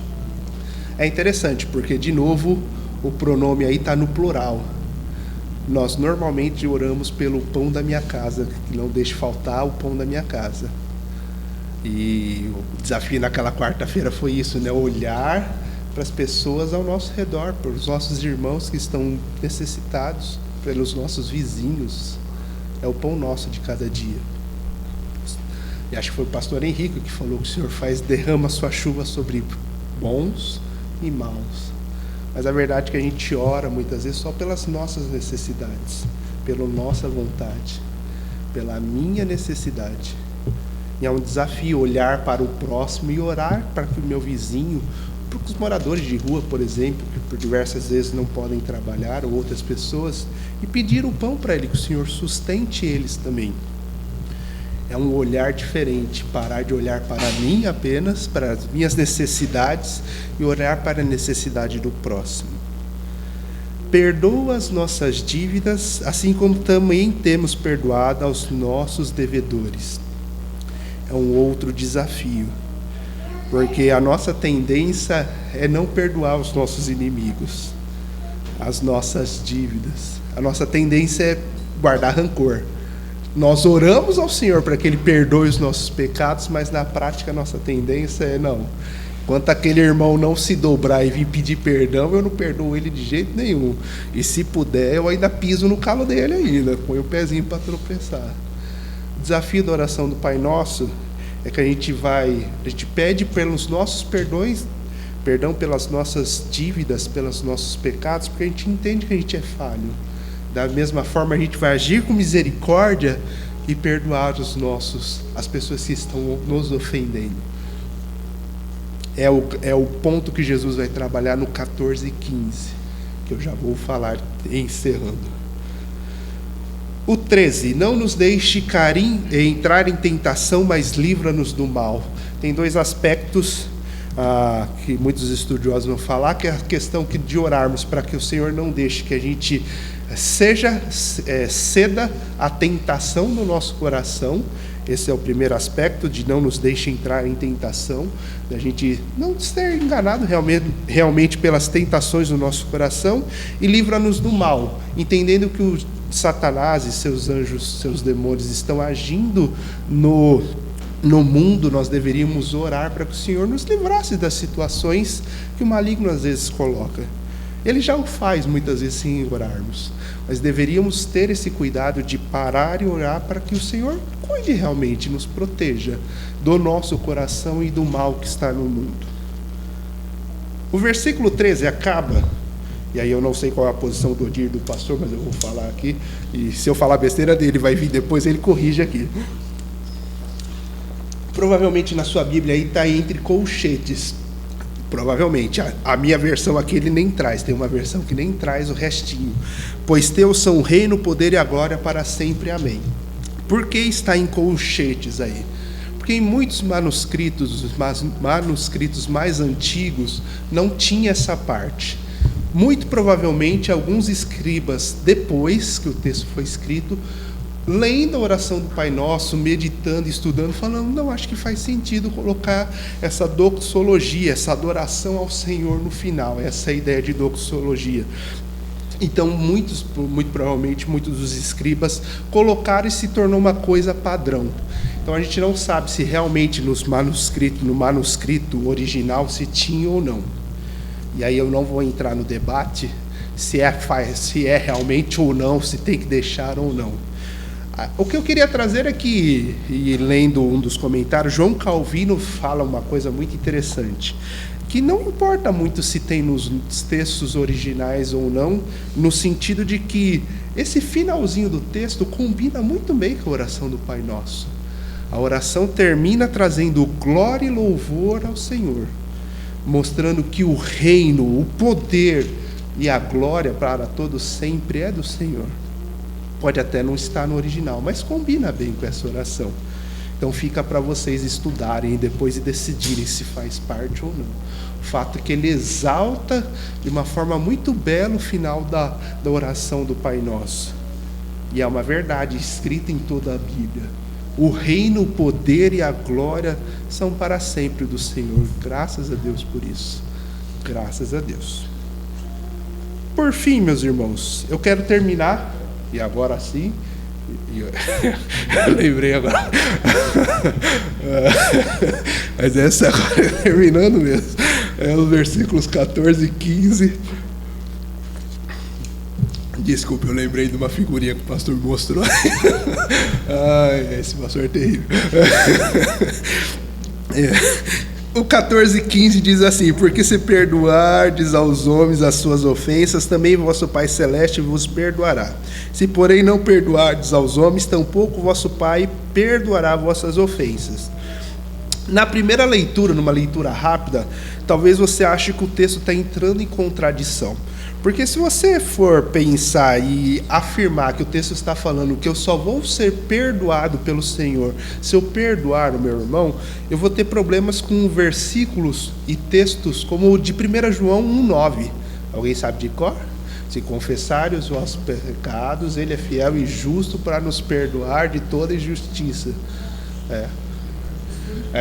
É interessante, porque, de novo, o pronome aí está no plural. Nós normalmente oramos pelo pão da minha casa, que não deixe faltar o pão da minha casa. E o desafio naquela quarta-feira foi isso, né? Olhar para as pessoas ao nosso redor, pelos nossos irmãos que estão necessitados, pelos nossos vizinhos. É o pão nosso de cada dia. E acho que foi o pastor Henrique que falou que o Senhor derrama sua chuva sobre bons e maus. Mas a verdade é que a gente ora muitas vezes só pelas nossas necessidades, pela nossa vontade, pela minha necessidade. E é um desafio olhar para o próximo e orar para que o meu vizinho, para os moradores de rua, por exemplo, que por diversas vezes não podem trabalhar, ou outras pessoas, e pedir o pão para ele, que o Senhor sustente eles também. É um olhar diferente, parar de olhar para mim apenas, para as minhas necessidades, e olhar para a necessidade do próximo. Perdoa as nossas dívidas, assim como também temos perdoado aos nossos devedores. É um outro desafio, porque a nossa tendência é não perdoar os nossos inimigos, as nossas dívidas. A nossa tendência é guardar rancor. Nós oramos ao Senhor para que Ele perdoe os nossos pecados, mas na prática a nossa tendência é não. Enquanto aquele irmão não se dobrar e vir pedir perdão, eu não perdoo ele de jeito nenhum. E se puder, eu ainda piso no calo dele ainda, põe o pezinho para tropeçar. O desafio da oração do Pai Nosso é que a gente pede pelos nossos perdão pelas nossas dívidas, pelos nossos pecados, porque a gente entende que a gente é falho. Da mesma forma, a gente vai agir com misericórdia e perdoar as pessoas que estão nos ofendendo. É o ponto que Jesus vai trabalhar no 14 e 15, que eu já vou falar encerrando. O 13, não nos deixe entrar em tentação, mas livra-nos do mal. Tem 2 aspectos que muitos estudiosos vão falar, que é a questão de orarmos para que o Senhor não deixe que a gente ceda à tentação no nosso coração. Esse é o primeiro aspecto, de não nos deixe entrar em tentação, da gente não ser enganado realmente pelas tentações do nosso coração, e livra-nos do mal, entendendo que o Satanás e seus anjos, seus demônios estão agindo no mundo. Nós deveríamos orar para que o Senhor nos livrasse das situações que o maligno às vezes coloca. Ele já o faz muitas vezes sem orarmos, mas deveríamos ter esse cuidado de parar e orar para que o Senhor cuide realmente, nos proteja do nosso coração e do mal que está no mundo. O versículo 13 acaba, e aí eu não sei qual é a posição do Odir, do pastor, mas eu vou falar aqui, e se eu falar besteira dele, vai vir depois, ele corrige aqui. Provavelmente na sua Bíblia aí está entre colchetes. Provavelmente, a minha versão aqui ele nem traz, tem uma versão que nem traz o restinho. Pois teus são o reino, o poder e a glória para sempre, amém. Por que está em colchetes aí? Porque em muitos manuscritos mais antigos, não tinha essa parte. Muito provavelmente, alguns escribas, depois que o texto foi escrito, lendo a oração do Pai Nosso, meditando, estudando, falando, não, acho que faz sentido colocar essa doxologia, essa adoração ao Senhor no final, essa ideia de doxologia. Então, muito provavelmente, muitos dos escribas colocaram e se tornou uma coisa padrão. Então a gente não sabe se realmente no manuscrito original se tinha ou não. E aí eu não vou entrar no debate se é realmente ou não, se tem que deixar ou não. O que eu queria trazer é que, e lendo um dos comentários, João Calvino fala uma coisa muito interessante, que não importa muito se tem nos textos originais ou não, no sentido de que esse finalzinho do texto combina muito bem com a oração do Pai Nosso. A oração termina trazendo glória e louvor ao Senhor, mostrando que o reino, o poder e a glória para todos sempre é do Senhor. Pode até não estar no original, mas combina bem com essa oração. Então fica para vocês estudarem depois e decidirem se faz parte ou não. O fato é que ele exalta de uma forma muito bela o final da oração do Pai Nosso. E é uma verdade escrita em toda a Bíblia. O reino, o poder e a glória são para sempre do Senhor. Graças a Deus por isso. Graças a Deus. Por fim, meus irmãos, eu quero terminar, e agora sim, eu lembrei agora, mas essa agora terminando mesmo, é os versículos 14 e 15. Desculpa, eu lembrei de uma figurinha que o pastor mostrou. Ai, esse pastor é terrível. O 14 e 15 diz assim: porque se perdoardes aos homens as suas ofensas, também vosso Pai Celeste vos perdoará. Se porém não perdoardes aos homens, tampouco vosso Pai perdoará vossas ofensas. Na primeira leitura, numa leitura rápida, talvez você ache que o texto está entrando em contradição. Porque se você for pensar e afirmar que o texto está falando que eu só vou ser perdoado pelo Senhor se eu perdoar o meu irmão, eu vou ter problemas com versículos e textos como o de 1 João 1,9. Alguém sabe de cor? Se confessarem os vossos pecados, Ele é fiel e justo para nos perdoar de toda injustiça.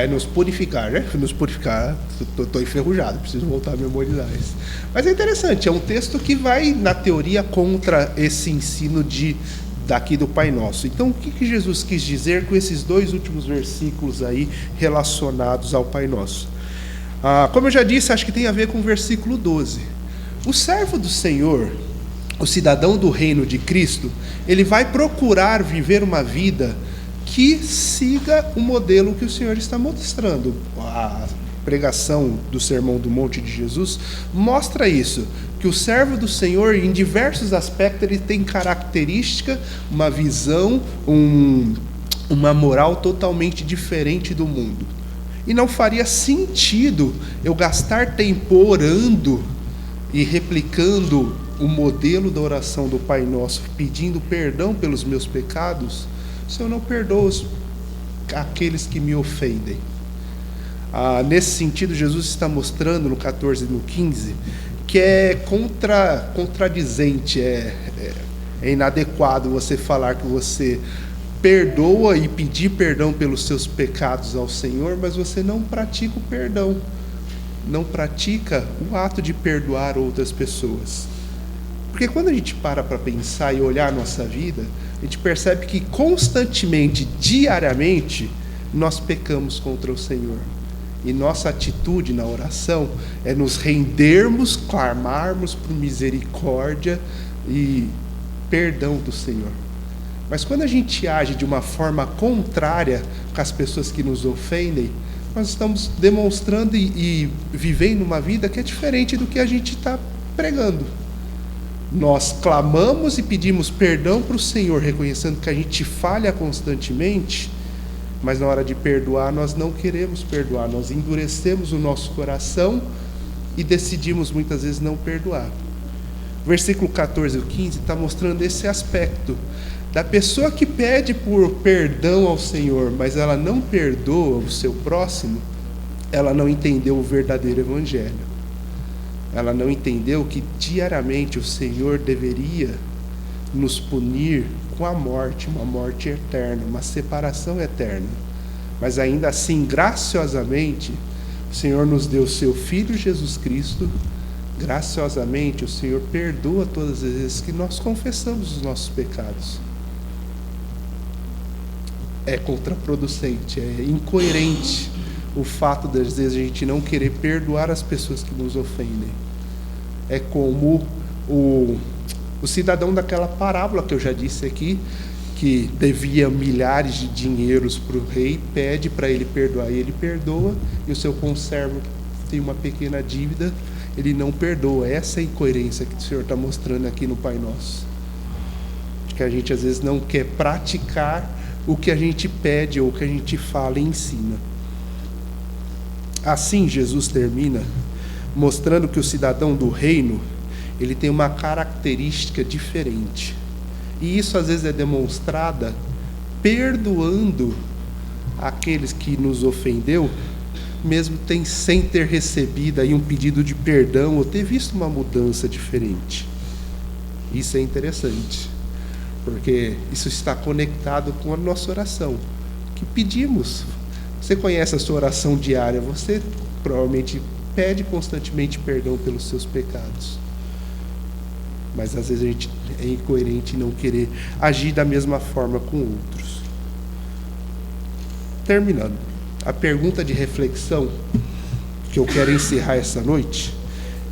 Nos purificar, né? Nos purificar. Estou enferrujado, preciso voltar a memorizar isso. Mas é interessante, é um texto que vai, na teoria, contra esse ensino daqui do Pai Nosso. Então, o que Jesus quis dizer com esses dois últimos versículos aí relacionados ao Pai Nosso? Como eu já disse, acho que tem a ver com o versículo 12. O servo do Senhor, o cidadão do reino de Cristo, ele vai procurar viver uma vida que siga o modelo que o Senhor está mostrando. A pregação do Sermão do Monte de Jesus mostra isso, que o servo do Senhor, em diversos aspectos, ele tem característica, uma visão, uma moral totalmente diferente do mundo. E não faria sentido eu gastar tempo orando e replicando o modelo da oração do Pai Nosso, pedindo perdão pelos meus pecados, se eu não perdoo aqueles que me ofendem. Nesse sentido, Jesus está mostrando no 14 e no 15 que é contradizente, é inadequado você falar que você perdoa e pedir perdão pelos seus pecados ao Senhor, mas você não pratica o perdão, não pratica o ato de perdoar outras pessoas. Porque quando a gente para pensar e olhar a nossa vida, a gente percebe que constantemente, diariamente, nós pecamos contra o Senhor. E nossa atitude na oração é nos rendermos, clamarmos por misericórdia e perdão do Senhor. Mas quando a gente age de uma forma contrária com as pessoas que nos ofendem, nós estamos demonstrando e vivendo uma vida que é diferente do que a gente está pregando. Nós clamamos e pedimos perdão para o Senhor, reconhecendo que a gente falha constantemente, mas na hora de perdoar, nós não queremos perdoar, nós endurecemos o nosso coração e decidimos muitas vezes não perdoar. Versículo 14 e 15 está mostrando esse aspecto da pessoa que pede por perdão ao Senhor, mas ela não perdoa o seu próximo, ela não entendeu o verdadeiro evangelho. Ela não entendeu que diariamente o Senhor deveria nos punir com a morte, uma morte eterna, uma separação eterna. Mas ainda assim, graciosamente, o Senhor nos deu o seu Filho Jesus Cristo. Graciosamente, o Senhor perdoa todas as vezes que nós confessamos os nossos pecados. é contraproducente, é incoerente o fato de, às vezes, a gente não querer perdoar as pessoas que nos ofendem. É como o cidadão daquela parábola que eu já disse aqui, que devia milhares de dinheiros para o rei, pede para ele perdoar, e ele perdoa, e o seu conservo tem uma pequena dívida, ele não perdoa. Essa é a incoerência que o Senhor está mostrando aqui no Pai Nosso. Que a gente às vezes não quer praticar o que a gente pede ou o que a gente fala e ensina. Assim Jesus termina mostrando que o cidadão do reino, ele tem uma característica diferente. E isso às vezes é demonstrada perdoando aqueles que nos ofendeu, mesmo sem ter recebido aí um pedido de perdão ou ter visto uma mudança diferente. Isso é interessante, porque isso está conectado com a nossa oração, que pedimos. Você conhece a sua oração diária, você provavelmente pede constantemente perdão pelos seus pecados. Mas às vezes a gente é incoerente em não querer agir da mesma forma com outros. Terminando, a pergunta de reflexão que eu quero encerrar essa noite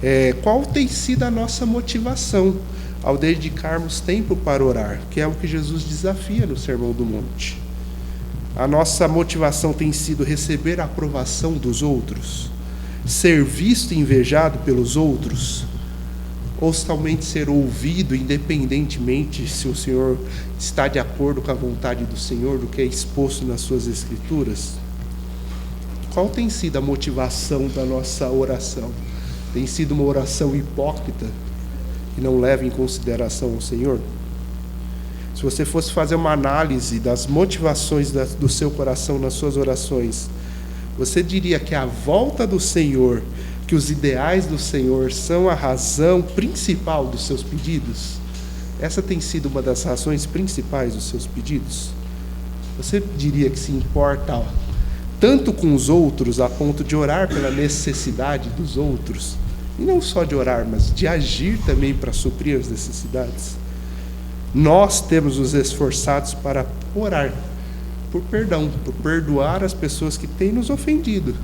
é: qual tem sido a nossa motivação ao dedicarmos tempo para orar? Que é o que Jesus desafia no Sermão do Monte. A nossa motivação tem sido receber a aprovação dos outros? Ser visto e invejado pelos outros? Ou somente ser ouvido, independentemente se o Senhor está de acordo com a vontade do Senhor, do que é exposto nas suas Escrituras? Qual tem sido a motivação da nossa oração? Tem sido uma oração hipócrita, que não leva em consideração o Senhor? Se você fosse fazer uma análise das motivações do seu coração nas suas orações, você diria que a volta do Senhor, que os ideais do Senhor são a razão principal dos seus pedidos? Essa tem sido uma das razões principais dos seus pedidos? Você diria que se importa tanto com os outros, a ponto de orar pela necessidade dos outros, e não só de orar, mas de agir também para suprir as necessidades? Nós temos nos esforçados para orar por perdão, por perdoar as pessoas que têm nos ofendido,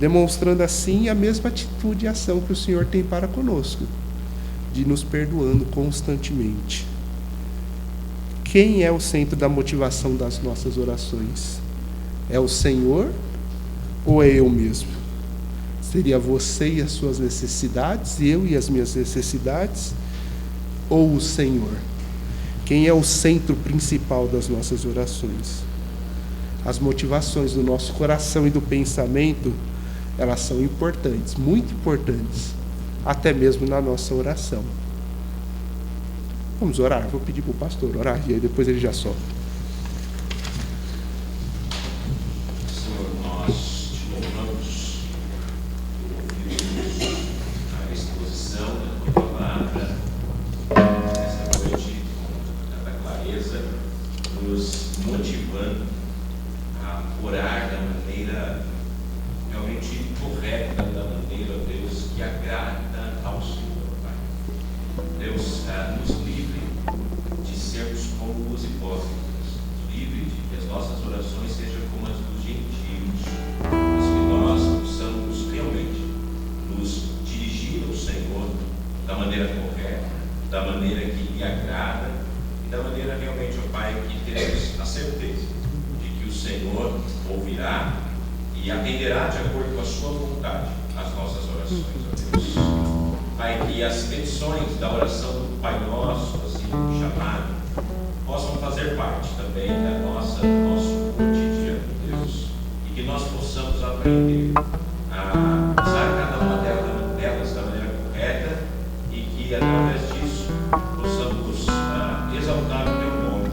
demonstrando assim a mesma atitude e ação que o Senhor tem para conosco, de nos perdoando constantemente. Quem é o centro da motivação das nossas orações? É o Senhor ou é eu mesmo? Seria você e as suas necessidades, eu e as minhas necessidades, ou o Senhor? Quem é o centro principal das nossas orações? As motivações do nosso coração e do pensamento, elas são importantes, muito importantes, até mesmo na nossa oração. Vamos orar? Vou pedir para o pastor orar e aí depois ele já sobe. Senhor, nós te louvamos por ouvirmos a exposição da tua palavra essa noite com tanta clareza, nos motivando a orar da maneira realmente correta, da maneira, Deus, que agrada ao Senhor, Pai. Deus, nos livre de sermos como os hipócritas, nos livre de que as nossas orações sejam como as dos gentios, mas que nós possamos realmente nos dirigir ao Senhor da maneira correta, da maneira que lhe agrada e da maneira realmente, ó Pai, que teremos a certeza de que o Senhor ouvirá e atenderá de acordo com a sua vontade as nossas orações, ó Deus. Pai, que as petições da oração do Pai Nosso, assim chamado, possam fazer parte também do nosso cotidiano, Deus, e que nós possamos aprender a usar cada uma delas da maneira correta e que, através disso, possamos exaltar o teu nome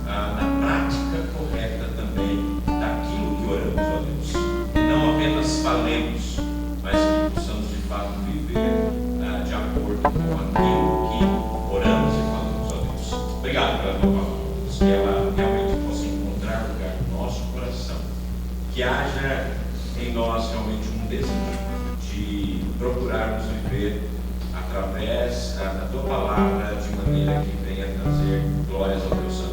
na prática correta também daquilo que oramos, ó Deus. E não apenas falemos, mas que possamos de fato viver de acordo com aquilo que oramos e falamos, ó Deus. Obrigado pela tua palavra, que ela realmente possa encontrar lugar no nosso coração, que haja em nós realmente um desejo de procurarmos viver através da tua palavra de maneira que venha trazer glórias ao teu santo.